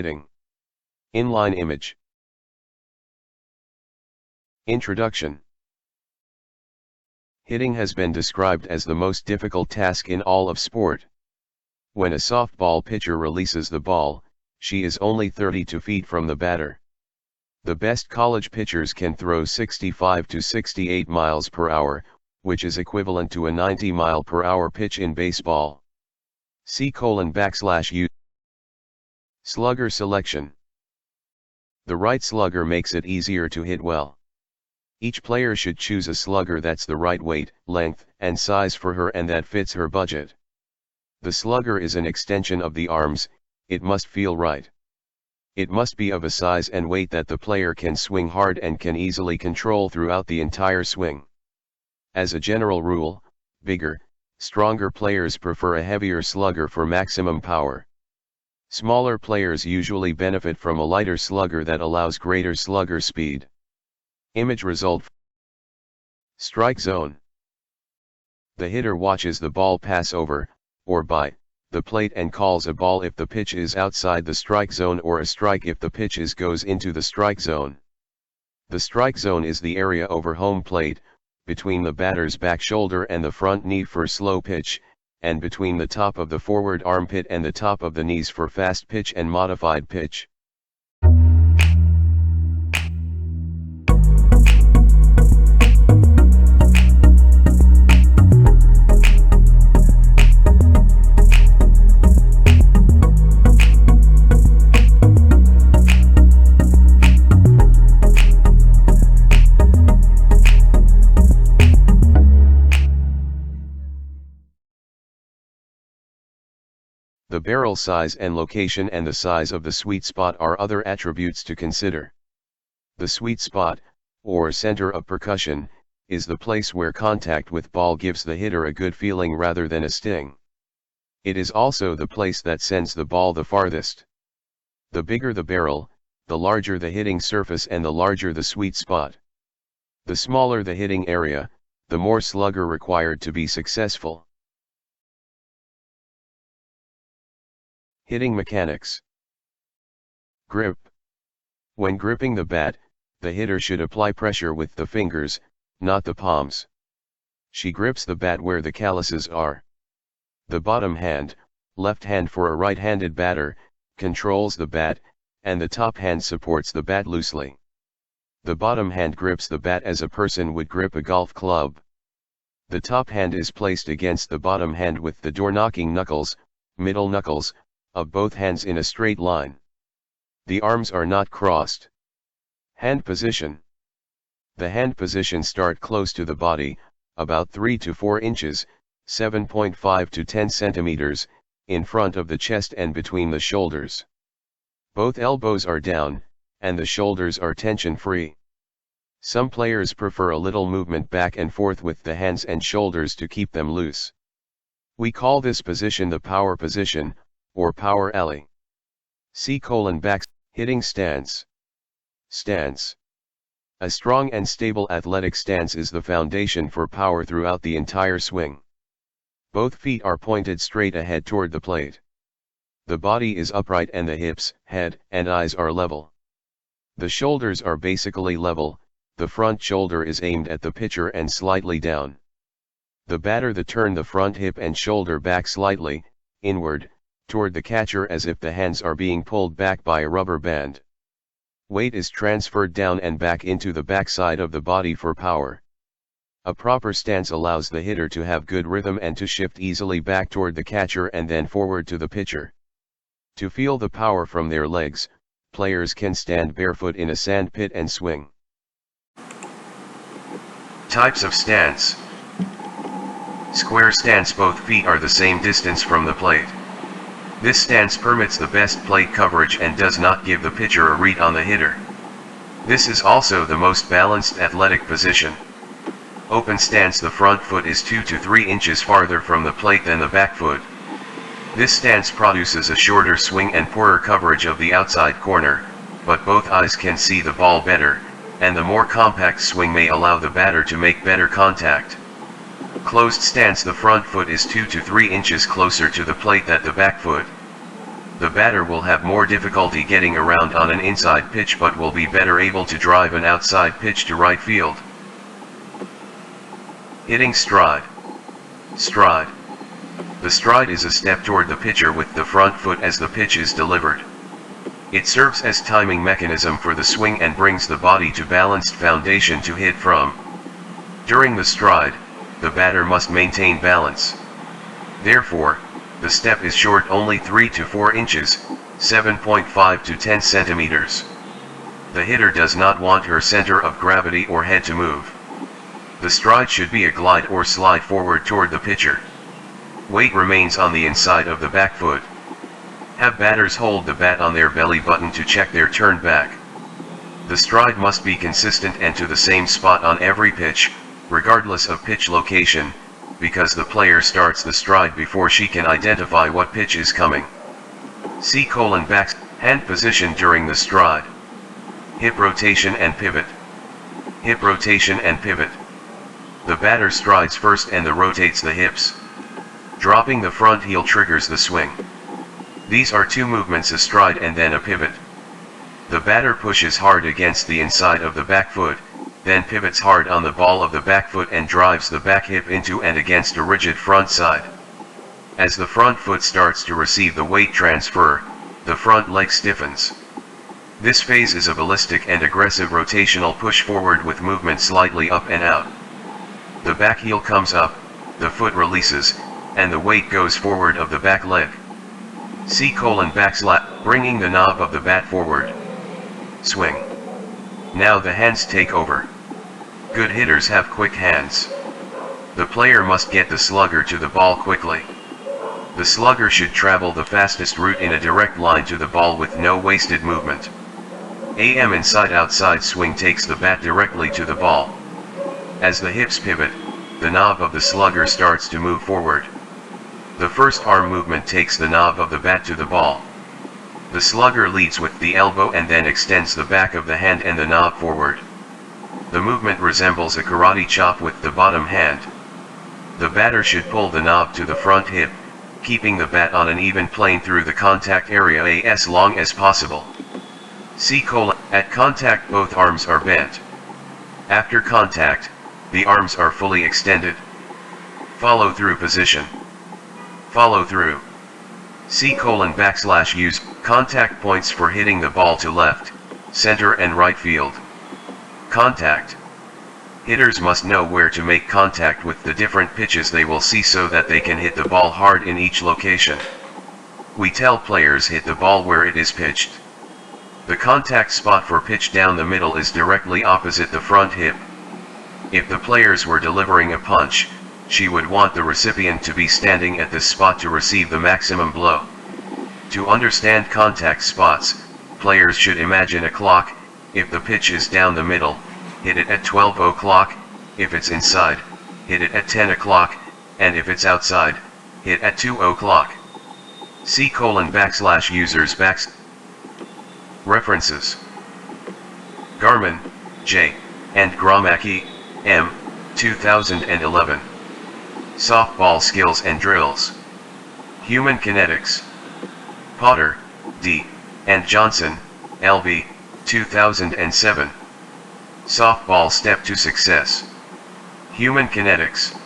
hitting. Inline image. Introduction. Hitting has been described as the most difficult task in all of sport. When a softball pitcher releases the ball, she is only 32 feet from the batter. The best college pitchers can throw 65 to 68 miles per hour, which is equivalent to a 90 mile per hour pitch in baseball. C:/U. Slugger selection. The right slugger makes it easier to hit well. Each player should choose a slugger that's the right weight, length, and size for her and that fits her budget. The slugger is an extension of the arms, it must feel right. It must be of a size and weight that the player can swing hard and can easily control throughout the entire swing. As a general rule, bigger, stronger players prefer a heavier slugger for maximum power. Smaller players usually benefit from a lighter slugger that allows greater slugger speed. Image result. Strike zone. The hitter watches the ball pass over, or by, the plate and calls a ball if the pitch is outside the strike zone or a strike if the pitch goes into the strike zone. The strike zone is the area over home plate, between the batter's back shoulder and the front knee for slow pitch, and between the top of the forward armpit and the top of the knees for fast pitch and modified pitch. The barrel size and location and the size of the sweet spot are other attributes to consider. The sweet spot, or center of percussion, is the place where contact with ball gives the hitter a good feeling rather than a sting. It is also the place that sends the ball the farthest. The bigger the barrel, the larger the hitting surface and the larger the sweet spot. The smaller the hitting area, the more slugger required to be successful. Hitting mechanics. Grip. When gripping the bat, the hitter should apply pressure with the fingers, not the palms. She grips the bat where the calluses are. The bottom hand, left hand for a right-handed batter, controls the bat, and the top hand supports the bat loosely. The bottom hand grips the bat as a person would grip a golf club. The top hand is placed against the bottom hand with the door-knocking knuckles, middle knuckles, of both hands in a straight line. The arms are not crossed. Hand position. The hand position start close to the body, about 3 to 4 inches, 7.5 to 10 centimeters, in front of the chest and between the shoulders. Both elbows are down, and the shoulders are tension-free. Some players prefer a little movement back and forth with the hands and shoulders to keep them loose. We call this position the power position, or power alley. C:/back. Hitting stance. Stance. A strong and stable athletic stance is the foundation for power throughout the entire swing. Both feet are pointed straight ahead toward the plate. The body is upright and the hips, head, and eyes are level. The shoulders are basically level, the front shoulder is aimed at the pitcher and slightly down. The batter turn the front hip and shoulder back slightly, inward, toward the catcher as if the hands are being pulled back by a rubber band. Weight is transferred down and back into the backside of the body for power. A proper stance allows the hitter to have good rhythm and to shift easily back toward the catcher and then forward to the pitcher. To feel the power from their legs, players can stand barefoot in a sand pit and swing. Types of stance. Square stance. Both feet are the same distance from the plate. This stance permits the best plate coverage and does not give the pitcher a read on the hitter. This is also the most balanced athletic position. Open stance. The front foot is 2 to 3 inches farther from the plate than the back foot. This stance produces a shorter swing and poorer coverage of the outside corner, but both eyes can see the ball better, and the more compact swing may allow the batter to make better contact. Closed stance. The front foot is 2 to 3 inches closer to the plate than the back foot. the batter will have more difficulty getting around on an inside pitch but will be better able to drive an outside pitch to right field. Hitting stride. Stride. The stride is a step toward the pitcher with the front foot as the pitch is delivered. It serves as timing mechanism for the swing and brings the body to balanced foundation to hit from. During the stride, the batter must maintain balance. Therefore, the step is short only 3 to 4 inches, 7.5 to 10 centimeters. The hitter does not want her center of gravity or head to move. The stride should be a glide or slide forward toward the pitcher. Weight remains on the inside of the back foot. Have batters hold the bat on their belly button to check their turn back. The stride must be consistent and to the same spot on every pitch, regardless of pitch location, because the player starts the stride before she can identify what pitch is coming. See back, hand position during the stride. Hip rotation and pivot. Hip rotation and pivot. The batter strides first and rotates the hips. Dropping the front heel triggers the swing. These are two movements: a stride and then a pivot. The batter pushes hard against the inside of the back foot, then pivots hard on the ball of the back foot and drives the back hip into and against a rigid front side. As the front foot starts to receive the weight transfer, the front leg stiffens. This phase is a ballistic and aggressive rotational push forward with movement slightly up and out. The back heel comes up, the foot releases, and the weight goes forward of the back leg. See back slap, bringing the knob of the bat forward. Swing. Now the hands take over. Good hitters have quick hands. The player must get the slugger to the ball quickly. The slugger should travel the fastest route in a direct line to the ball with no wasted movement. Inside-outside swing takes the bat directly to the ball. As the hips pivot, the knob of the slugger starts to move forward. The first arm movement takes the knob of the bat to the ball. The slugger leads with the elbow and then extends the back of the hand and the knob forward. The movement resembles a karate chop with the bottom hand. The batter should pull the knob to the front hip, keeping the bat on an even plane through the contact area as long as possible. See at contact both arms are bent. After contact, the arms are fully extended. Follow through position. Follow through. See use contact points for hitting the ball to left, center and right field. Contact. Hitters must know where to make contact with the different pitches they will see so that they can hit the ball hard in each location. We tell players hit the ball where it is pitched. The contact spot for pitch down the middle is directly opposite the front hip. If the players were delivering a punch, she would want the recipient to be standing at this spot to receive the maximum blow. To understand contact spots, players should imagine a clock. If the pitch is down the middle, hit it at 12 o'clock, if it's inside, hit it at 10 o'clock, and if it's outside, hit at 2 o'clock. See users backs. References. Garman, J., and Gromacki, M., 2011. Softball Skills and Drills. Human Kinetics. Potter, D., and Johnson, L.V., 2007. Softball Step to Success. Human Kinetics.